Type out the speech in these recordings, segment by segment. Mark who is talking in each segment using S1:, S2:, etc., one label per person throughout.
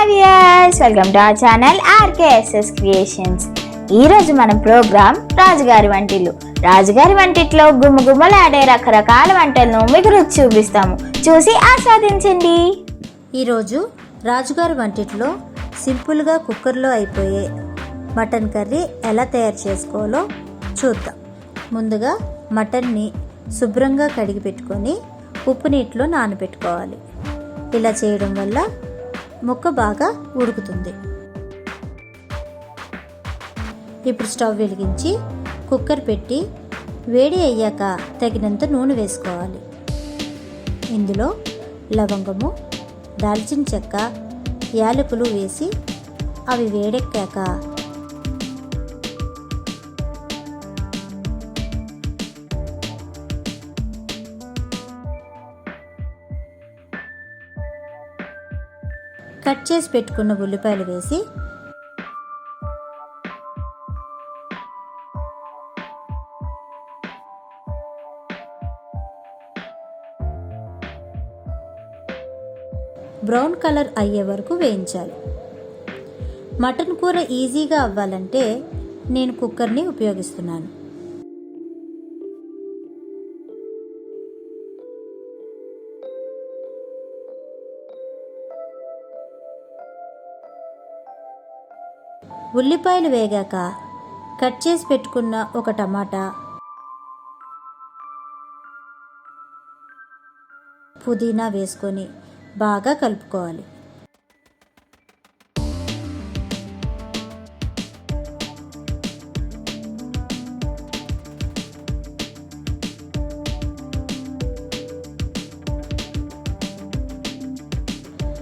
S1: Hi viewers, welcome to our channel RKSS creations. ఈరోజు మన programme రాజుగారి వంటిల్లు. రాజుగారి వంటిట్లో గుమ్మగుమ్మలాడే రకరకాల వంటలను మీకు రుచి చూపిస్తాము, చూసి ఆస్వాదించండి.
S2: ఈరోజు రాజుగారి వంటిట్లో సింపుల్గా కుక్కర్లో అయిపోయే మటన్ కర్రీ ఎలా తయారు చేసుకోవాలో చూద్దాం. ముందుగా మటన్ని శుభ్రంగా కడిగి పెట్టుకొని ఉప్పు నీటిలో నానబెట్టుకోవాలి. ఇలా చేయడం వల్ల ముక్క బాగా ఉడుకుతుంది. ఇప్పుడు స్టవ్ వెలిగించి కుక్కర్ పెట్టి వేడి అయ్యాక తగినంత నూనె వేసుకోవాలి. ఇందులో లవంగము, దాల్చిన చెక్క, యాలకులు వేసి అవి వేడెక్కాక కట్ చేసి పెట్టుకున్న ఉల్లిపాయలు వేసి బ్రౌన్ కలర్ అయ్యే వరకు వేయించాలి. మటన్ కూర ఈజీగా అవ్వాలంటే నేను కుక్కర్ని ఉపయోగిస్తున్నాను. ఉల్లిపాయలు వేగాక కట్ చేసి పెట్టుకున్న ఒక టమాటా, పుదీనా వేసుకొని బాగా కలుపుకోవాలి.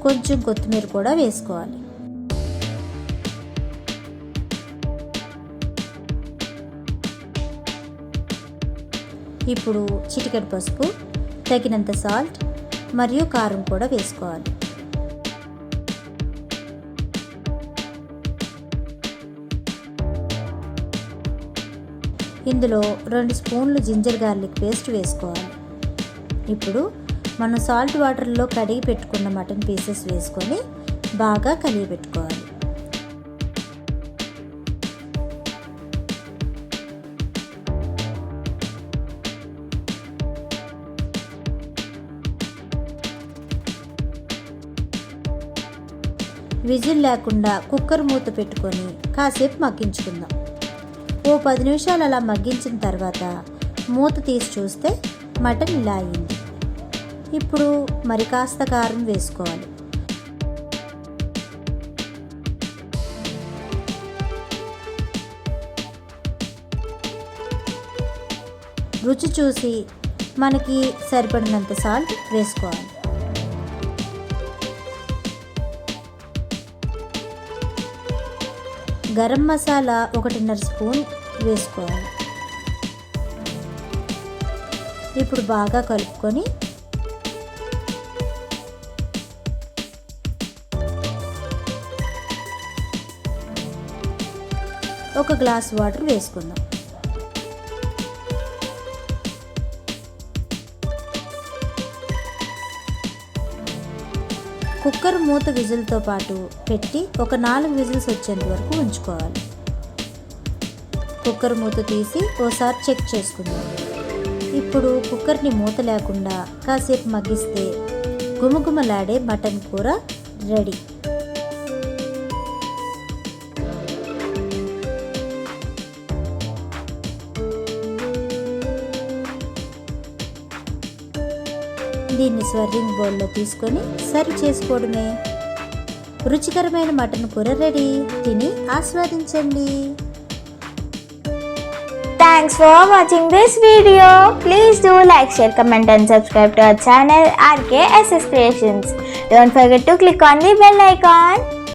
S2: కొంచెం కొత్తిమీర కూడా వేసుకోవాలి. ఇప్పుడు చిటికెడు పసుపు, తగినంత సాల్ట్ మరియు కారం కూడా వేసుకోవాలి. ఇందులో 2 స్పూన్లు జింజర్ గార్లిక్ పేస్ట్ వేసుకోవాలి. ఇప్పుడు మనం సాల్ట్ వాటర్లో కడిగి పెట్టుకున్న మటన్ పీసెస్ వేసుకొని బాగా కలిగి పెట్టుకోవాలి. విజిల్ లేకుండా కుక్కర్ మూత పెట్టుకొని కాసేపు మగ్గించుకుందాం. ఓ 10 నిమిషాలు అలా మగ్గించిన తర్వాత మూత తీసి చూస్తే మటన్ ఇలా అయింది. ఇప్పుడు మరి కాస్త కారం వేసుకోవాలి. రుచి చూసి మనకి సరిపడినంత సాల్ట్ వేసుకోవాలి. గరం మసాలా 1.5 స్పూన్ వేసుకోవాలి. ఇప్పుడు బాగా కలుపుకొని ఒక గ్లాస్ వాటర్ వేసుకుందాం. కుక్కర్ మూత విజిల్తో పాటు పెట్టి ఒక 4 విజిల్స్ వచ్చేంత వరకు ఉంచుకోవాలి. కుక్కర్ మూత తీసి ఓసారి చెక్ చేసుకుందాం. ఇప్పుడు కుక్కర్ని మూత లేకుండా కాసేపు మగ్గిస్తే గుమగుమలాడే మటన్ కూర రెడీ. దీన్ని సర్వింగ్ బౌల్లో తీసుకొని సర్వ్ చేసుకోవడమే. రుచికరమైన మటన్ కూర రెడీ. తిని ఆస్వాదించండి.
S1: Thanks for watching this video. Please do like, share, comment and subscribe to our channel RKSS Creations. Don't forget to click on the bell icon.